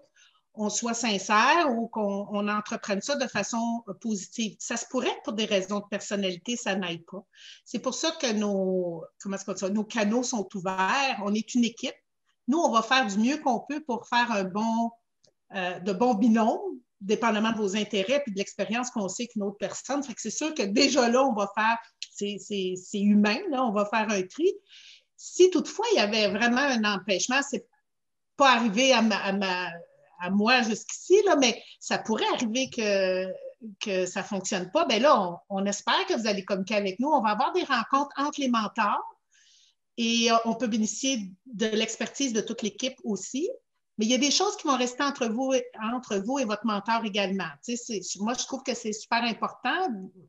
on soit sincère ou qu'on entreprenne ça de façon positive. Ça se pourrait pour des raisons de personnalité, ça n'aille pas. C'est pour ça que nos canaux sont ouverts. On est une équipe. Nous, on va faire du mieux qu'on peut pour faire de bons binômes, dépendamment de vos intérêts et de l'expérience qu'on sait qu'une autre personne. Fait que c'est sûr que déjà là, on va faire, c'est humain, là, on va faire un tri. Si toutefois, il y avait vraiment un empêchement, c'est pas arrivé à moi jusqu'ici, là, mais ça pourrait arriver que ça ne fonctionne pas. Bien là, on espère que vous allez communiquer avec nous. On va avoir des rencontres entre les mentors et on peut bénéficier de l'expertise de toute l'équipe aussi. Mais il y a des choses qui vont rester entre vous et votre mentor également. Moi, je trouve que c'est super important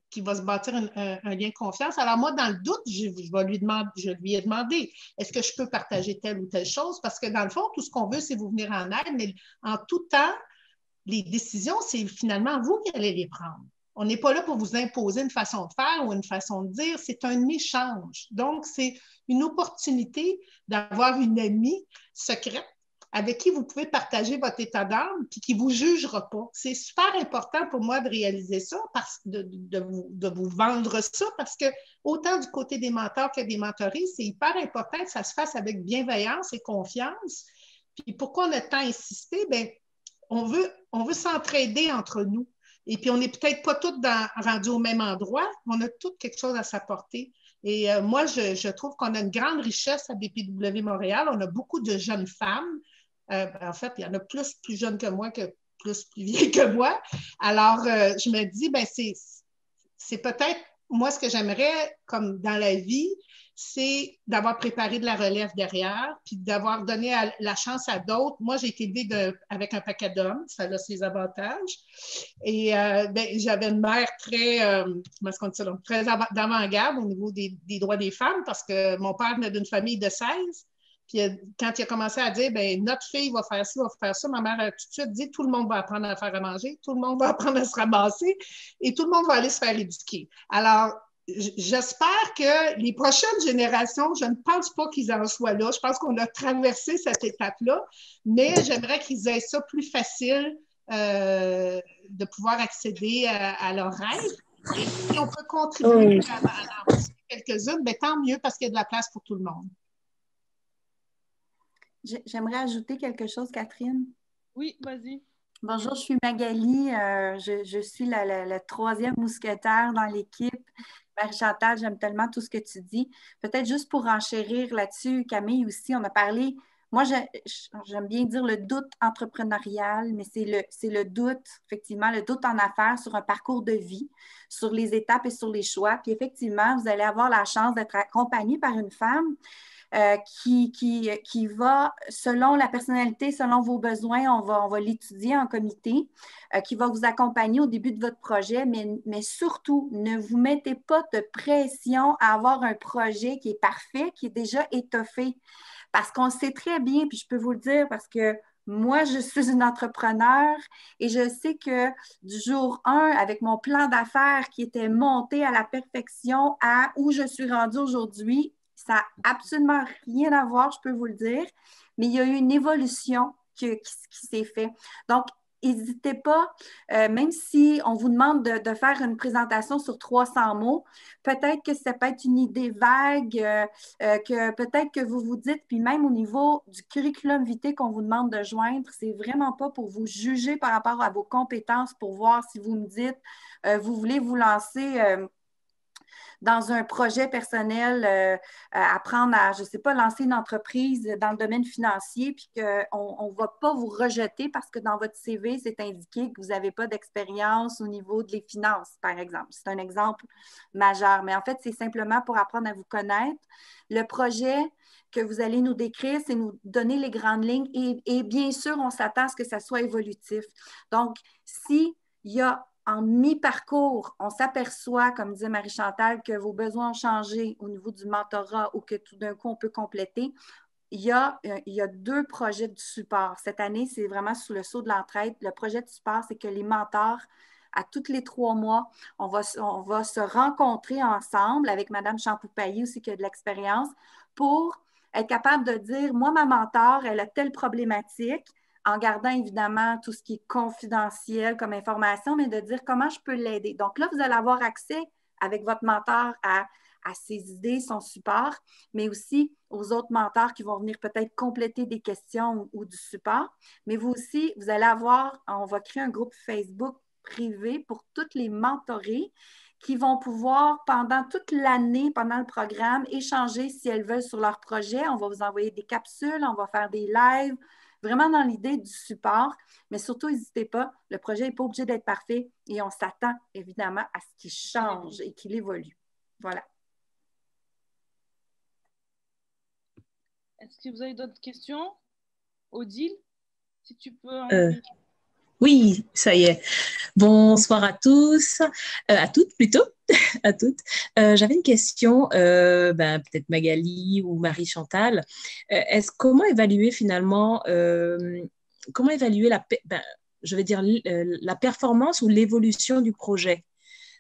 qu'il va se bâtir un lien de confiance. Alors moi, dans le doute, je lui ai demandé, est-ce que je peux partager telle ou telle chose? Parce que dans le fond, tout ce qu'on veut, c'est vous venir en aide, mais en tout temps, les décisions, c'est finalement vous qui allez les prendre. On n'est pas là pour vous imposer une façon de faire ou une façon de dire, c'est un échange. Donc, c'est une opportunité d'avoir une amie secrète avec qui vous pouvez partager votre état d'âme puis qui ne vous jugera pas. C'est super important pour moi de réaliser ça, de vous vendre ça, parce que autant du côté des mentors que des mentorés, c'est hyper important que ça se fasse avec bienveillance et confiance. Puis pourquoi on a tant insisté? Bien, on veut s'entraider entre nous. Et puis, on n'est peut-être pas tous rendus au même endroit, mais on a tous quelque chose à s'apporter. Et moi, je trouve qu'on a une grande richesse à BPW Montréal. On a beaucoup de jeunes femmes. En fait, il y en a plus jeunes que moi que plus vieilles que moi. Alors, je me dis, ben c'est peut-être, moi, ce que j'aimerais, comme dans la vie, c'est d'avoir préparé de la relève derrière, puis d'avoir donné la chance à d'autres. Moi, j'ai été élevée avec un paquet d'hommes, ça a ses avantages. Et j'avais une mère très, comment est-ce qu'on dit ça, donc, très d'avant-garde au niveau des droits des femmes, parce que mon père venait d'une famille de 16. Puis quand il a commencé à dire, ben notre fille va faire ça, ma mère a tout de suite dit, tout le monde va apprendre à faire à manger, tout le monde va apprendre à se ramasser et tout le monde va aller se faire éduquer. Alors, j'espère que les prochaines générations, je ne pense pas qu'ils en soient là. Je pense qu'on a traversé cette étape-là, mais j'aimerais qu'ils aient ça plus facile de pouvoir accéder à leurs rêves. Et si on peut contribuer à en pousser quelques-unes, ben, tant mieux parce qu'il y a de la place pour tout le monde.
J'aimerais ajouter quelque chose, Catherine.
Oui, vas-y.
Bonjour, je suis Magali. Je suis la troisième mousquetaire dans l'équipe. Marie-Chantal, j'aime tellement tout ce que tu dis. Peut-être juste pour enchérir là-dessus, Camille aussi, on a parlé. Moi, j'aime bien dire le doute entrepreneurial, mais c'est le doute, effectivement, le doute en affaires sur un parcours de vie, sur les étapes et sur les choix. Puis effectivement, vous allez avoir la chance d'être accompagnée par une femme qui va, selon la personnalité, selon vos besoins, on va l'étudier en comité, qui va vous accompagner au début de votre projet, mais surtout, ne vous mettez pas de pression à avoir un projet qui est parfait, qui est déjà étoffé. Parce qu'on sait très bien, puis je peux vous le dire, parce que moi, je suis une entrepreneur et je sais que du jour 1, avec mon plan d'affaires qui était monté à la perfection à où je suis rendue aujourd'hui, ça n'a absolument rien à voir, je peux vous le dire, mais il y a eu une évolution qui s'est faite. Donc, n'hésitez pas, même si on vous demande de faire une présentation sur 300 mots, peut-être que ça peut être une idée vague, que peut-être que vous vous dites, puis même au niveau du curriculum vitae qu'on vous demande de joindre, c'est vraiment pas pour vous juger par rapport à vos compétences, pour voir si vous me dites, vous voulez vous lancer dans un projet personnel, apprendre à, je ne sais pas, lancer une entreprise dans le domaine financier, puis qu'on ne va pas vous rejeter parce que dans votre CV, c'est indiqué que vous n'avez pas d'expérience au niveau des finances, par exemple. C'est un exemple majeur. Mais en fait, c'est simplement pour apprendre à vous connaître. Le projet que vous allez nous décrire, c'est nous donner les grandes lignes et bien sûr, on s'attend à ce que ça soit évolutif. Donc, s'il y a en mi-parcours, on s'aperçoit, comme disait Marie-Chantal, que vos besoins ont changé au niveau du mentorat ou que tout d'un coup, on peut compléter, il y a 2 projets de support. Cette année, c'est vraiment sous le sceau de l'entraide. Le projet de support, c'est que les mentors, à tous les 3 mois, on va se rencontrer ensemble avec Mme Champoupailly aussi qui a de l'expérience pour être capable de dire, moi, ma mentor, elle a telle problématique, en gardant évidemment tout ce qui est confidentiel comme information, mais de dire comment je peux l'aider. Donc là, vous allez avoir accès avec votre mentor à ses idées, son support, mais aussi aux autres mentors qui vont venir peut-être compléter des questions ou du support. Mais vous aussi, vous allez avoir, on va créer un groupe Facebook privé pour toutes les mentorées qui vont pouvoir, pendant toute l'année, pendant le programme, échanger si elles veulent sur leur projet. On va vous envoyer des capsules, on va faire des lives, vraiment dans l'idée du support. Mais surtout, n'hésitez pas, le projet n'est pas obligé d'être parfait et on s'attend évidemment à ce qu'il change et qu'il évolue. Voilà.
Est-ce que vous avez d'autres questions? Odile, si tu peux...
Oui, ça y est. Bonsoir à tous, à toutes plutôt, à toutes. J'avais une question, peut-être Magali ou Marie-Chantal. Comment évaluer finalement, la performance ou l'évolution du projet?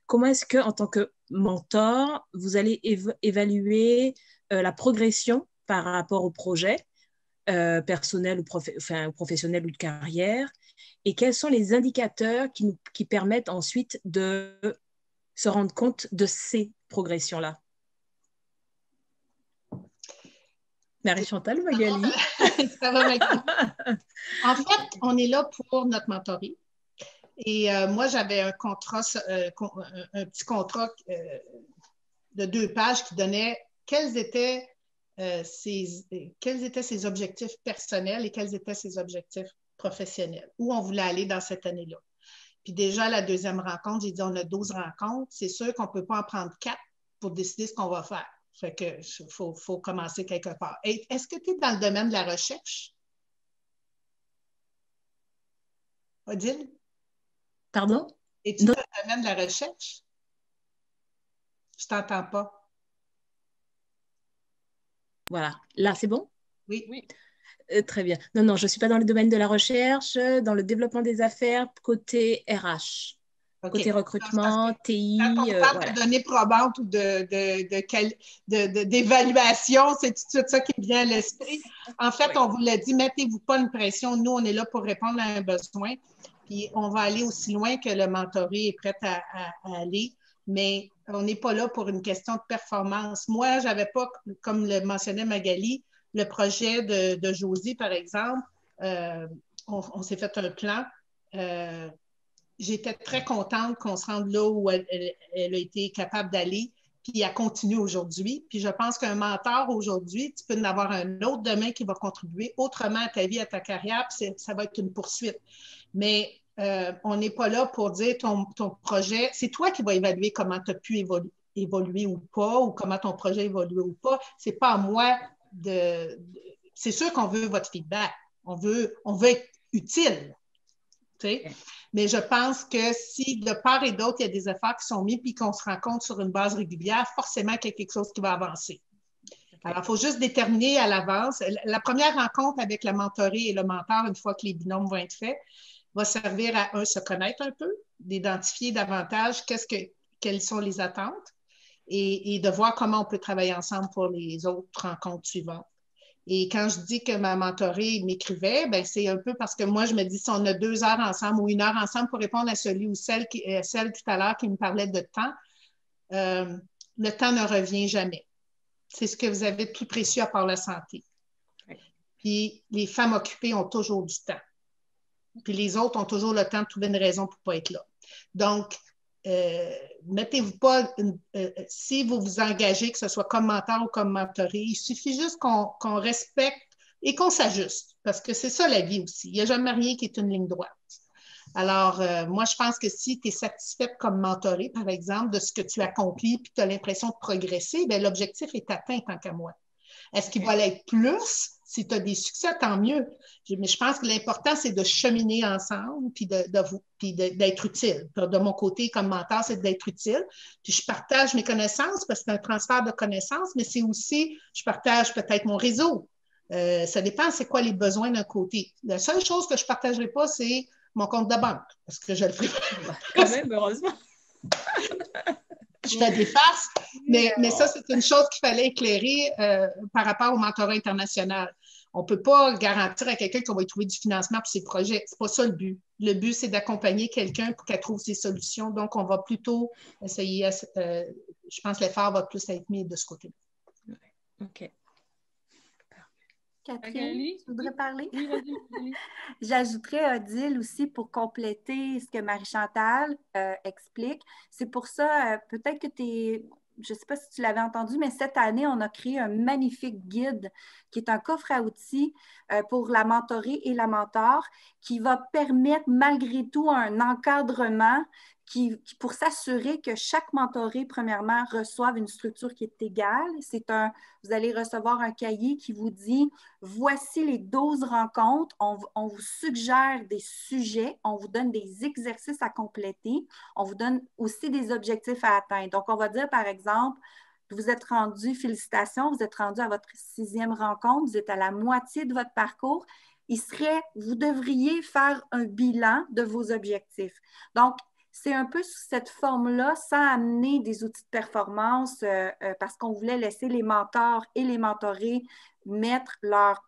Comment est-ce que, en tant que mentor, vous allez évaluer la progression par rapport au projet personnel ou professionnel ou de carrière? Et quels sont les indicateurs qui permettent ensuite de se rendre compte de ces progressions-là? Marie-Chantal ou Magali?
Ça va, Magali. En fait, on est là pour notre mentoring. Et moi, j'avais un petit contrat de 2 pages qui donnait quels étaient ses objectifs personnels et quels étaient ses objectifs professionnels, où on voulait aller dans cette année-là. Puis déjà, la deuxième rencontre, j'ai dit, on a 12 rencontres. C'est sûr qu'on ne peut pas en prendre 4 pour décider ce qu'on va faire. Fait que faut commencer quelque part. Est-ce que tu es dans le domaine de la recherche? Odile?
Pardon?
Es-tu dans le domaine de la recherche? Je ne t'entends pas.
Voilà. Là, c'est bon?
Oui.
Très bien. Non, je ne suis pas dans le domaine de la recherche, dans le développement des affaires, côté RH, côté recrutement, TI.
Quand on parle de données probantes ou d'évaluation, c'est tout de suite ça qui me vient à l'esprit. En fait, on vous l'a dit, mettez-vous pas une pression. Nous, on est là pour répondre à un besoin. Puis, on va aller aussi loin que le mentoré est prêt à aller. Mais on n'est pas là pour une question de performance. Moi, je n'avais pas, comme le mentionnait Magali, le projet de Josie, par exemple, on s'est fait un plan. J'étais très contente qu'on se rende là où elle a été capable d'aller, puis elle continue aujourd'hui. Puis je pense qu'un mentor aujourd'hui, tu peux en avoir un autre demain qui va contribuer autrement à ta vie, à ta carrière, puis ça va être une poursuite. Mais on n'est pas là pour dire ton projet, c'est toi qui vas évaluer comment tu as pu évoluer ou pas, ou comment ton projet évolue ou pas. C'est pas à moi c'est sûr qu'on veut votre feedback. On veut être utile. Okay. Mais je pense que si de part et d'autre, il y a des efforts qui sont mis puis qu'on se rencontre sur une base régulière, forcément qu'il y a quelque chose qui va avancer. Alors, il faut juste déterminer à l'avance. La première rencontre avec la mentorée et le mentor, une fois que les binômes vont être faits, va servir à se connaître un peu, d'identifier davantage quelles sont les attentes et de voir comment on peut travailler ensemble pour les autres rencontres suivantes. Et quand je dis que ma mentorée m'écrivait, ben c'est un peu parce que moi, je me dis, si on a 2 heures ensemble ou 1 heure ensemble pour répondre à celui ou celle tout à l'heure qui me parlait de temps, le temps ne revient jamais. C'est ce que vous avez de plus précieux à part la santé. Puis les femmes occupées ont toujours du temps. Puis les autres ont toujours le temps de trouver une raison pour ne pas être là. Donc, mettez-vous pas, si vous vous engagez, que ce soit comme mentor ou comme mentoré, il suffit juste qu'on respecte et qu'on s'ajuste, parce que c'est ça la vie aussi. Il n'y a jamais rien qui est une ligne droite. Alors, moi, je pense que si tu es satisfaite comme mentoré, par exemple, de ce que tu accomplis, puis tu as l'impression de progresser, bien, l'objectif est atteint tant qu'à moi. Est-ce qu'il va l'être plus? Si tu as des succès, tant mieux. Mais je pense que l'important, c'est de cheminer ensemble puis d'être utile. De mon côté, comme mentor, c'est d'être utile. Puis je partage mes connaissances parce que c'est un transfert de connaissances, mais c'est aussi, je partage peut-être mon réseau. Ça dépend c'est quoi les besoins d'un côté. La seule chose que je ne partagerai pas, c'est mon compte de banque parce que je le ferai pas.
Quand même, heureusement.
Je fais des farces, mais ça, c'est une chose qu'il fallait éclairer par rapport au mentorat international. On ne peut pas garantir à quelqu'un qu'on va y trouver du financement pour ses projets. Ce n'est pas ça le but. Le but, c'est d'accompagner quelqu'un pour qu'elle trouve ses solutions. Donc, on va plutôt essayer, je pense que l'effort va plus être mis de ce côté-là.
OK.
Catherine, tu voudrais parler?
Oui, vas-y.
J'ajouterais Odile aussi pour compléter ce que Marie-Chantal explique. C'est pour ça, peut-être que tu es, je ne sais pas si tu l'avais entendu, mais cette année, on a créé un magnifique guide qui est un coffre à outils pour la mentorée et la mentor qui va permettre malgré tout un encadrement pour s'assurer que chaque mentoré, premièrement, reçoive une structure qui est égale. Vous allez recevoir un cahier qui vous dit « Voici les 12 rencontres, on vous suggère des sujets, on vous donne des exercices à compléter, on vous donne aussi des objectifs à atteindre. » Donc, on va dire, par exemple, vous êtes rendu, félicitations, vous êtes rendu à votre 6e rencontre, vous êtes à la moitié de votre parcours. Vous devriez faire un bilan de vos objectifs. Donc, c'est un peu sous cette forme-là, sans amener des outils de performance, parce qu'on voulait laisser les mentors et les mentorés mettre leurs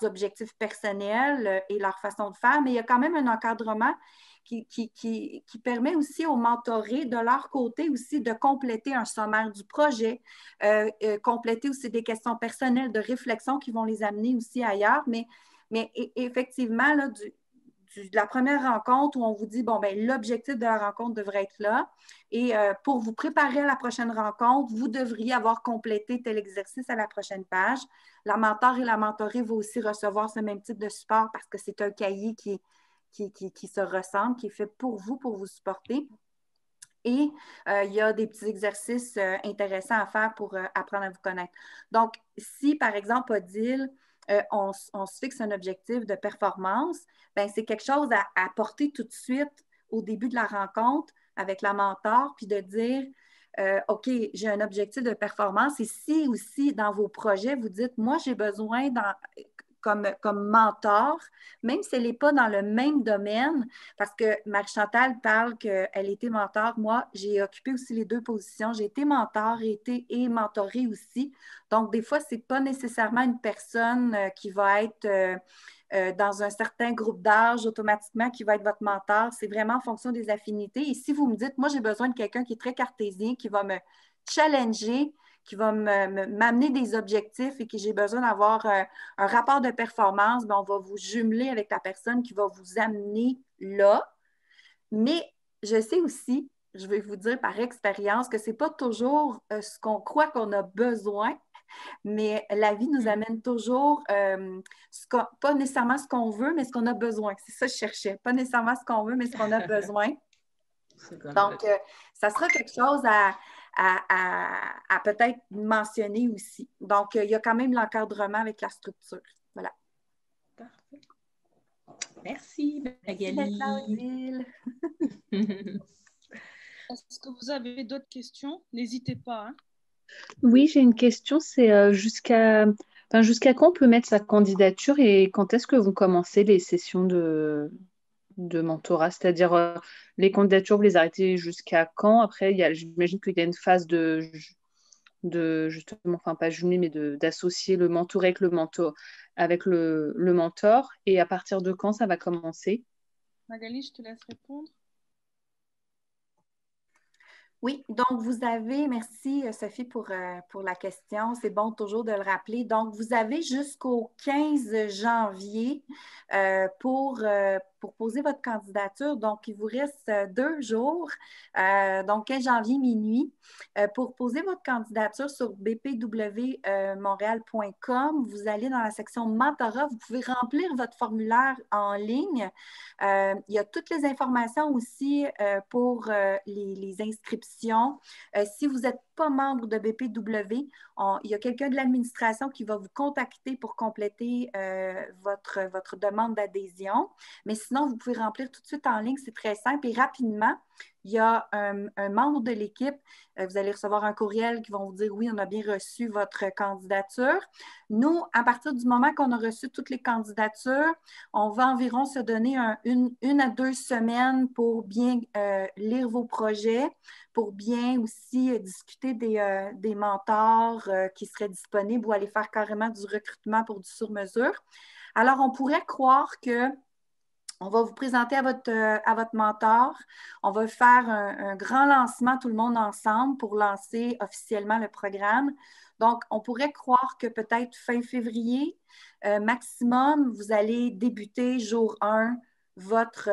objectifs personnels et leur façon de faire, mais il y a quand même un encadrement qui permet aussi aux mentorés, de leur côté aussi, de compléter un sommaire du projet, compléter aussi des questions personnelles de réflexion qui vont les amener aussi ailleurs, mais effectivement, là, de la première rencontre où on vous dit, bon, ben l'objectif de la rencontre devrait être là. Et pour vous préparer à la prochaine rencontre, vous devriez avoir complété tel exercice à la prochaine page. La mentor et la mentorée vont aussi recevoir ce même type de support parce que c'est un cahier qui se ressemble, qui est fait pour vous supporter. Et il y a des petits exercices intéressants à faire pour apprendre à vous connaître. Donc, si, par exemple, Odile, on se fixe un objectif de performance, ben, c'est quelque chose à porter tout de suite au début de la rencontre avec la mentor, puis de dire, OK, j'ai un objectif de performance. Et si aussi, dans vos projets, vous dites, moi, j'ai besoin, comme mentor, même si elle n'est pas dans le même domaine, parce que Marie-Chantal parle qu'elle était mentor. Moi, j'ai occupé aussi les 2 positions. J'ai été mentor et mentorée aussi. Donc, des fois, ce n'est pas nécessairement une personne qui va être dans un certain groupe d'âge automatiquement qui va être votre mentor. C'est vraiment en fonction des affinités. Et si vous me dites, moi, j'ai besoin de quelqu'un qui est très cartésien, qui va me challenger, qui va m'amener des objectifs et que j'ai besoin d'avoir un rapport de performance, bien, on va vous jumeler avec la personne qui va vous amener là. Mais je sais aussi, je vais vous dire par expérience, que ce n'est pas toujours ce qu'on croit qu'on a besoin, mais la vie nous amène toujours, pas nécessairement ce qu'on veut, mais ce qu'on a besoin. C'est ça que je cherchais. Pas nécessairement ce qu'on veut, mais ce qu'on a besoin. Donc, ça sera quelque chose à peut-être mentionner aussi. Donc, il y a quand même l'encadrement avec la structure. Voilà.
Parfait. Merci, Magali.
Est-ce que vous avez d'autres questions? N'hésitez pas. Hein.
Oui, j'ai une question. C'est jusqu'à quand on peut mettre sa candidature et quand est-ce que vous commencez les sessions de mentorat? C'est-à-dire, les candidatures, vous les arrêtez jusqu'à quand? Après, j'imagine qu'il y a une phase de justement, enfin pas jumeler, mais d'associer le mentoré avec le mentor. Et à partir de quand ça va commencer?
Magali, je te laisse répondre.
Oui, donc vous avez, merci Sophie pour la question, c'est bon toujours de le rappeler. Donc, vous avez jusqu'au 15 janvier pour pour poser votre candidature. Donc, il vous reste 2 jours, donc 15 janvier minuit, pour poser votre candidature sur bpwmontréal.com. Vous allez dans la section mentorat, vous pouvez remplir votre formulaire en ligne. Il y a toutes les informations aussi pour les inscriptions. Si vous n'êtes pas membre de BPW, il y a quelqu'un de l'administration qui va vous contacter pour compléter votre demande d'adhésion. Mais sinon, vous pouvez remplir tout de suite en ligne, c'est très simple et rapidement. Il y a un membre de l'équipe, vous allez recevoir un courriel qui va vous dire « Oui, on a bien reçu votre candidature ». Nous, à partir du moment qu'on a reçu toutes les candidatures, on va environ se donner une à 2 semaines pour bien lire vos projets, pour bien aussi discuter des mentors qui seraient disponibles ou aller faire carrément du recrutement pour du sur-mesure. Alors, on pourrait croire que on va vous présenter à votre mentor. On va faire un grand lancement, tout le monde ensemble, pour lancer officiellement le programme. Donc, on pourrait croire que peut-être fin février, maximum, vous allez débuter jour 1 votre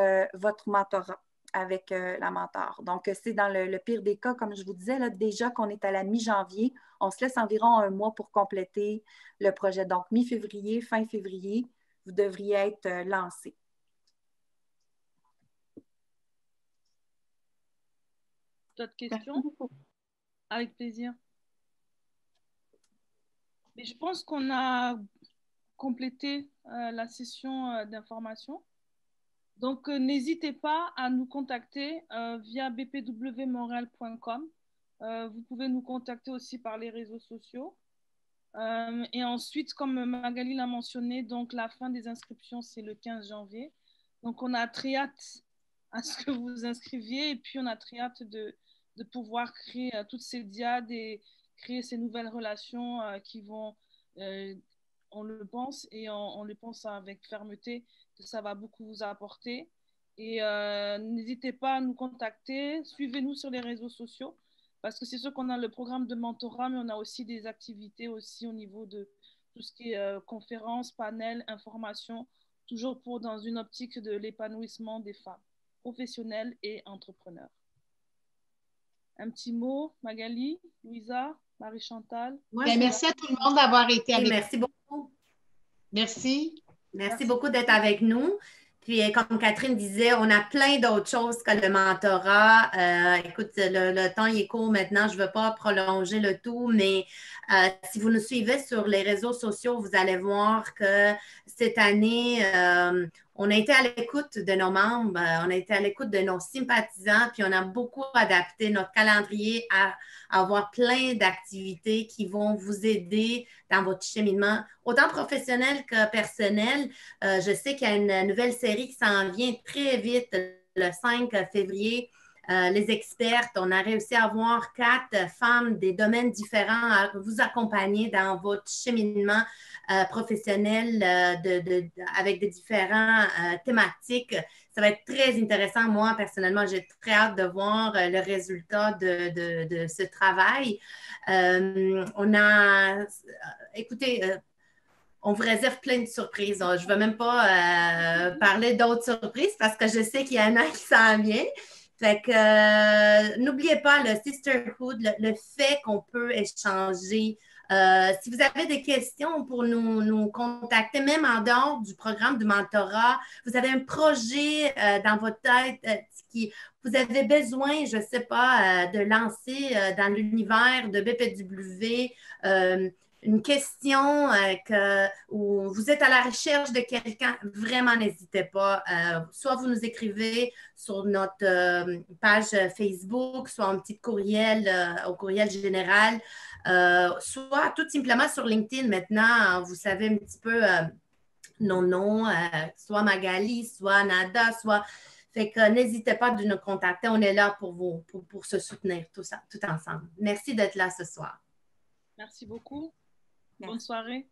mentorat avec la mentor. Donc, c'est dans le pire des cas, comme je vous disais, là, déjà qu'on est à la mi-janvier, on se laisse environ 1 mois pour compléter le projet. Donc, mi-février, fin février, vous devriez être lancé.
D'autres questions? Avec plaisir. Mais je pense qu'on a complété la session d'information. Donc, n'hésitez pas à nous contacter via bpwmontréal.com. Vous pouvez nous contacter aussi par les réseaux sociaux. Et ensuite, comme Magali l'a mentionné, donc la fin des inscriptions, c'est le 15 janvier. Donc, on a très hâte à ce que vous vous inscriviez et puis on a très hâte de pouvoir créer toutes ces diades et créer ces nouvelles relations qui vont, on le pense et on le pense avec fermeté, que ça va beaucoup vous apporter. Et n'hésitez pas à nous contacter, suivez-nous sur les réseaux sociaux, parce que c'est sûr qu'on a le programme de mentorat, mais on a aussi des activités aussi au niveau de tout ce qui est conférences, panels, informations, toujours dans une optique de l'épanouissement des femmes professionnelles et entrepreneurs. Un petit mot, Magali, Louisa, Marie-Chantal.
Merci à tout le monde d'avoir été avec nous.
Merci beaucoup.
Merci.
Merci beaucoup d'être avec nous. Puis, comme Catherine disait, on a plein d'autres choses que le mentorat. Écoute, le temps il est court maintenant. Je ne veux pas prolonger le tout, mais si vous nous suivez sur les réseaux sociaux, vous allez voir que cette année, on a été à l'écoute de nos membres, on a été à l'écoute de nos sympathisants, puis on a beaucoup adapté notre calendrier à avoir plein d'activités qui vont vous aider dans votre cheminement, autant professionnel que personnel. Je sais qu'il y a une nouvelle série qui s'en vient très vite, le 5 février. Les expertes, on a réussi à avoir 4 femmes des domaines différents à vous accompagner dans votre cheminement professionnel avec des différentes thématiques. Ça va être très intéressant. Moi, personnellement, j'ai très hâte de voir le résultat de ce travail. Écoutez, on vous réserve plein de surprises. Je ne veux même pas parler d'autres surprises parce que je sais qu'il y en a qui s'en viennent. Fait que n'oubliez pas le sisterhood, le fait qu'on peut échanger. Si vous avez des questions pour nous contacter, même en dehors du programme de mentorat, vous avez un projet dans votre tête qui vous avez besoin, je ne sais pas, de lancer dans l'univers de BPW, une question où vous êtes à la recherche de quelqu'un, vraiment n'hésitez pas. Soit vous nous écrivez sur notre page Facebook, soit un petit courriel au courriel général, soit tout simplement sur LinkedIn maintenant, vous savez un petit peu nos noms, soit Magali, soit Nada, soit... Fait que n'hésitez pas de nous contacter, on est là pour vous, pour se soutenir tout ensemble. Merci d'être là ce soir.
Merci beaucoup. Bonne soirée.